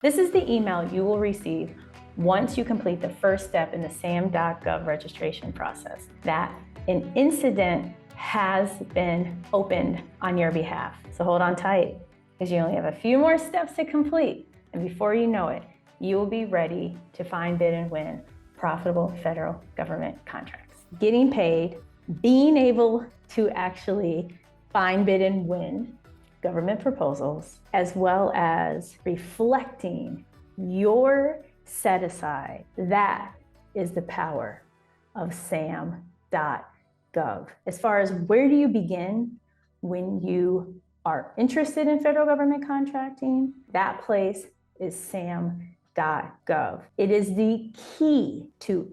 This is the email you will receive once you complete the first step in the Sam.Gov registration process, that an incident has been opened on your behalf. So hold on tight, because you only have a few more steps to complete. And before you know it, you will be ready to find, bid, and win profitable federal government contracts. Getting paid, being able to actually find, bid, and win government proposals, as well as reflecting your set aside. That is the power of Sam.Gov. As far as where do you begin when you are interested in federal government contracting, that place is Sam.Gov. It is the key to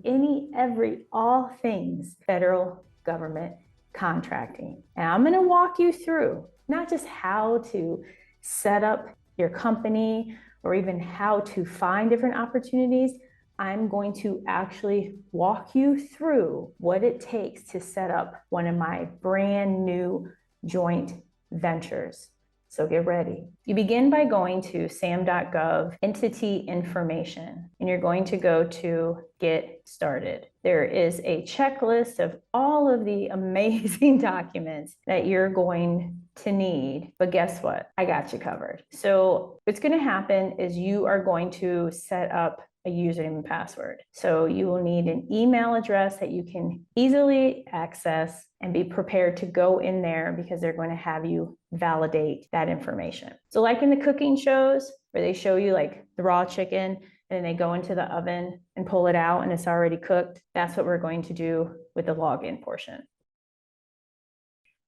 all things federal government contracting. And I'm going to walk you through not just how to set up your company or even how to find different opportunities. I'm going to actually walk you through what it takes to set up one of my brand new joint ventures. So get ready. You begin by going to Sam.Gov entity information, and you're going to go to get started. There is a checklist of all of the amazing documents that you're going to need, but guess what? I got you covered. So what's going to happen is you are going to set up a username and password. So you will need an email address that you can easily access and be prepared to go in there, because they're going to have you validate that information. So like in the cooking shows where they show you like the raw chicken and then they go into the oven and pull it out and it's already cooked, that's what we're going to do with the login portion.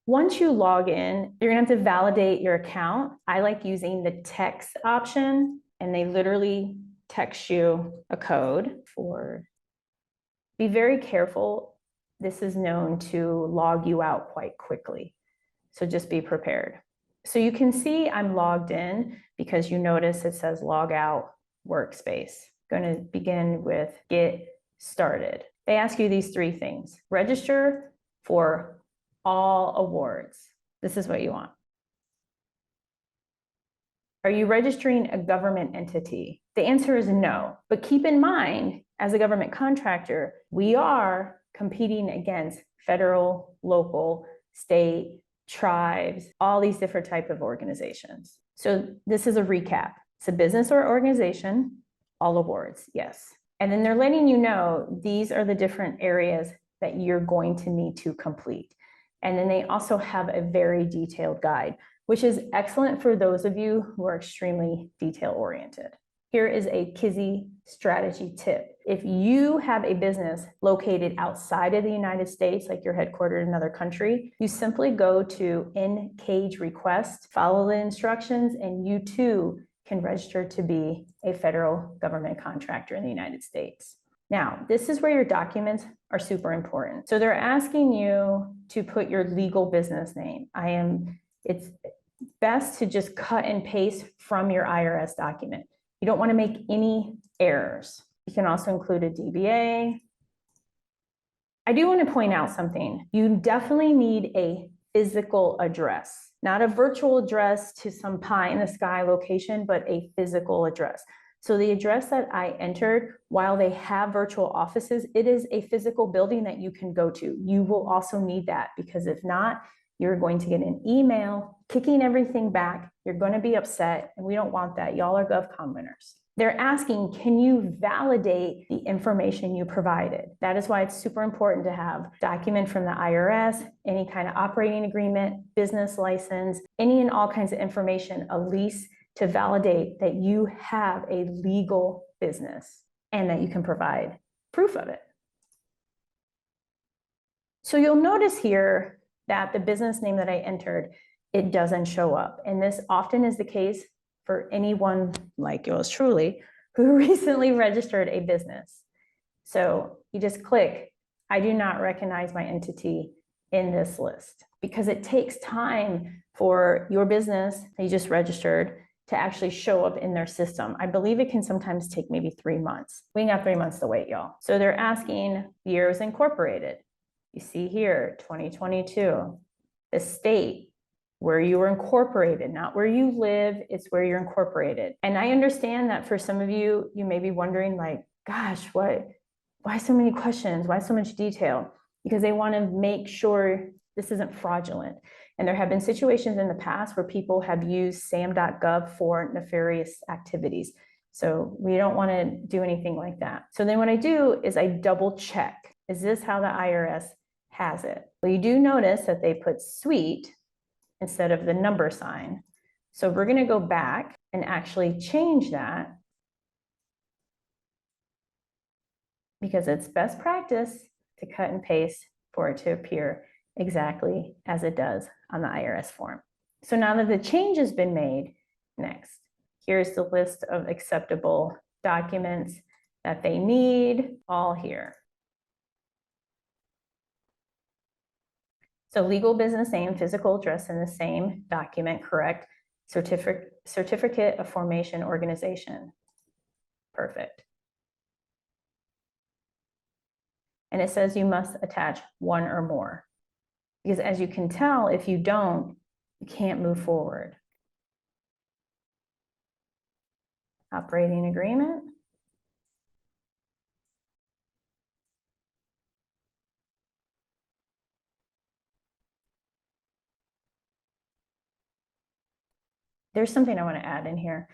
Once you log in, you're gonna have to validate your account. I like using the text option, and they literally text you a code for. Be very careful. This is known to log you out quite quickly. So just be prepared. So you can see I'm logged in because you notice it says log out workspace. Going to begin with get started. They ask you these three things. Register for all awards. This is what you want. Are you registering a government entity? The answer is no, but keep in mind, as a government contractor, we are competing against federal, local, state, tribes, all these different types of organizations. So this is a recap. It's a business or organization, all awards, yes. And then they're letting you know these are the different areas that you're going to need to complete. And then they also have a very detailed guide, which is excellent for those of you who are extremely detail-oriented. Here is a Kizzy strategy tip. If you have a business located outside of the United States, like you're headquartered in another country, you simply go to in-cage request, follow the instructions, and you too can register to be a federal government contractor in the United States. Now, this is where your documents are super important. So they're asking you to put your legal business name. It's best to just cut and paste from your IRS document. You don't want to make any errors. You can also include a DBA. I do want to point out something. You definitely need a physical address, not a virtual address to some pie in the sky location, but a physical address. So the address that I entered, while they have virtual offices, it is a physical building that you can go to. You will also need that, because if not, you're going to get an email kicking everything back. You're going to be upset, and we don't want that. Y'all are GovCon winners. They're asking, can you validate the information you provided? That is why it's super important to have document from the IRS, any kind of operating agreement, business license, any and all kinds of information, a lease, to validate that you have a legal business and that you can provide proof of it. So you'll notice here that the business name that I entered, it doesn't show up. And this often is the case for anyone like yours truly who recently registered a business. So you just click, I do not recognize my entity in this list, because it takes time for your business that you just registered to actually show up in their system. I believe it can sometimes take maybe 3 months. We ain't got 3 months to wait, y'all. So they're asking, year was incorporated. You see here, 2022. The state, where you were incorporated, not where you live, it's where you're incorporated. And I understand that for some of you, you may be wondering like, gosh, why so many questions? Why so much detail? Because they want to make sure this isn't fraudulent. And there have been situations in the past where people have used Sam.Gov for nefarious activities. So we don't want to do anything like that. So then what I do is I double check. Is this how the IRS has it? Well, you do notice that they put suite instead of the number sign. So we're going to go back and actually change that, because it's best practice to cut and paste for it to appear exactly as it does on the IRS form. So now that the change has been made, next, here's the list of acceptable documents that they need, all here. So legal business name, physical address in the same document, correct? Certificate of formation organization. Perfect. And it says you must attach one or more. Because as you can tell, if you don't, you can't move forward. Operating agreement. There's something I want to add in here.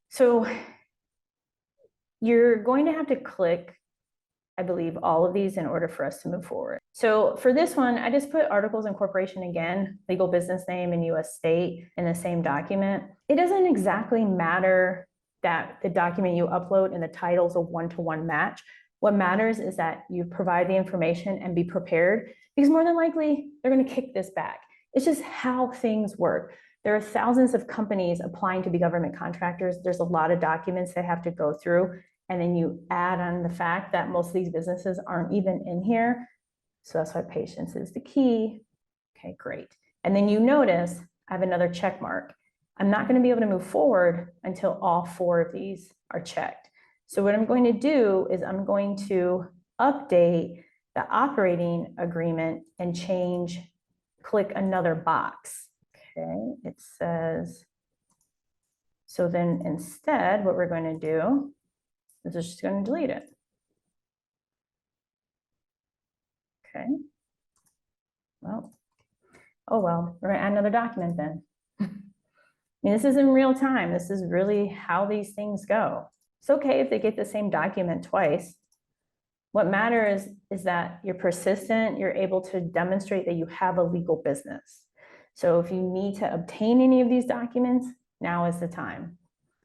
So you're going to have to click, I believe, all of these in order for us to move forward. So for this one, I just put articles of incorporation again, legal business name and US state in the same document. It doesn't exactly matter that the document you upload and the title's a one-to-one match. What matters is that you provide the information and be prepared, because more than likely they're going to kick this back. It's just how things work. There are thousands of companies applying to be government contractors. There's a lot of documents they have to go through. And then you add on the fact that most of these businesses aren't even in here. So that's why patience is the key. Okay, great. And then you notice I have another check mark. I'm not going to be able to move forward until all 4 of these are checked. So what I'm going to do is I'm going to update the operating agreement and click another box. Okay, it says, so then instead what we're going to do is just going to delete it. Okay. Well, oh well, we're going to add another document then. I mean, this is in real time. This is really how these things go. It's okay if they get the same document twice. What matters is that you're persistent, you're able to demonstrate that you have a legal business. So if you need to obtain any of these documents, now is the time.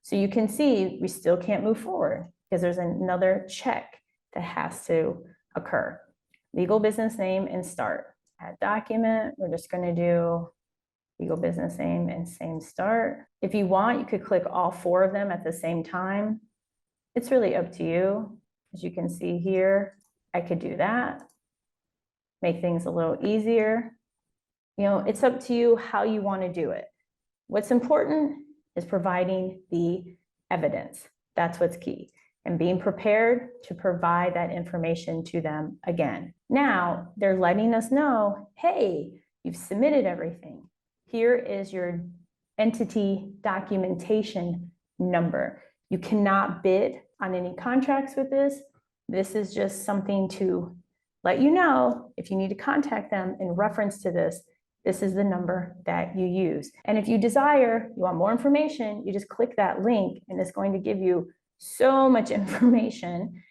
So you can see we still can't move forward because there's another check that has to occur. Legal business name and start. Add document, we're just going to do legal business name and same start. If you want, you could click all 4 of them at the same time. It's really up to you. As you can see here, I could do that. Make things a little easier. You know, it's up to you how you want to do it. What's important is providing the evidence. That's what's key. And being prepared to provide that information to them again. Now, they're letting us know, hey, you've submitted everything. Here is your entity documentation number. You cannot bid on any contracts with this. This is just something to let you know if you need to contact them in reference to this, this is the number that you use. And if you desire, you want more information, you just click that link and it's going to give you so much information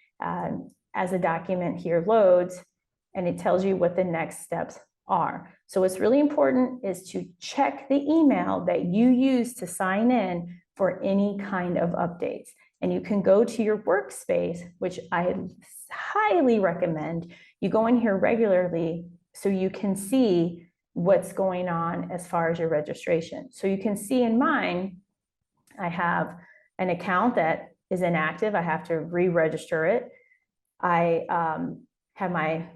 as a document here loads, and it tells you what the next steps are. So what's really important is to check the email that you use to sign in for any kind of updates. And you can go to your workspace, which I highly recommend. You go in here regularly so you can see what's going on as far as your registration. So you can see in mine, I have an account that is inactive. I have to re-register it. I have my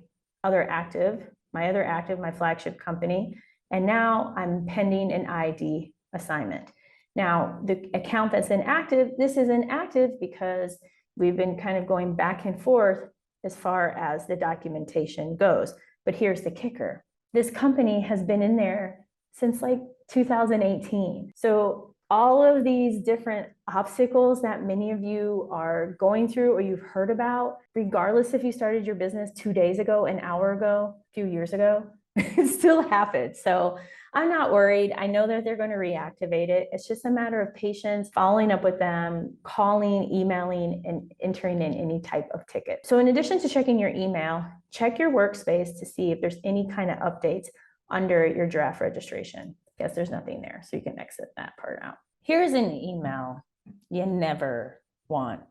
other active, my flagship company, and now I'm pending an ID assignment. Now, the account that's inactive, this is inactive because we've been kind of going back and forth as far as the documentation goes. But here's the kicker. This company has been in there since like 2018. So all of these different obstacles that many of you are going through or you've heard about, regardless if you started your business 2 days ago, an hour ago, a few years ago, it still happens. So I'm not worried. I know that they're going to reactivate it. It's just a matter of patience, following up with them, calling, emailing, and entering in any type of ticket. So in addition to checking your email, check your workspace to see if there's any kind of updates under your draft registration. Yes, there's nothing there, so you can exit that part out. Here's an email you never want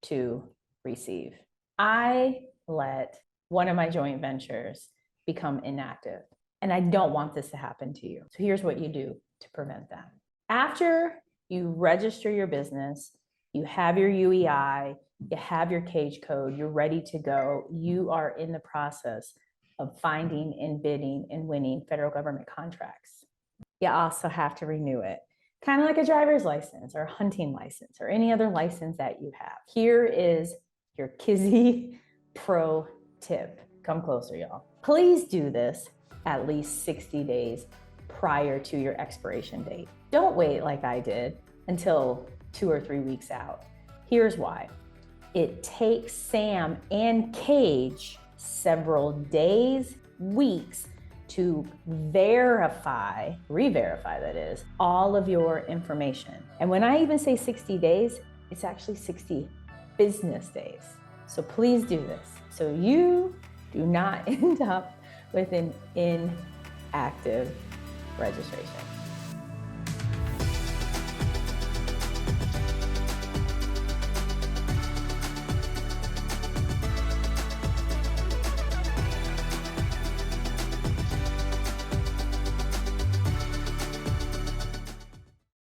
to receive. I let one of my joint ventures become inactive, and I don't want this to happen to you. So here's what you do to prevent that. After you register your business, you have your UEI, you have your cage code, you're ready to go, you are in the process of finding and bidding and winning federal government contracts. You also have to renew it, kind of like a driver's license or a hunting license or any other license that you have. Here is your Kizzy Pro tip. Come closer, y'all. Please do this at least 60 days prior to your expiration date. Don't wait like I did until 2 or 3 weeks out. Here's why. It takes Sam and Cage several days, weeks to verify, re-verify that is, all of your information. And when I even say 60 days, it's actually 60 business days. So please do this so you do not end up with an inactive registration.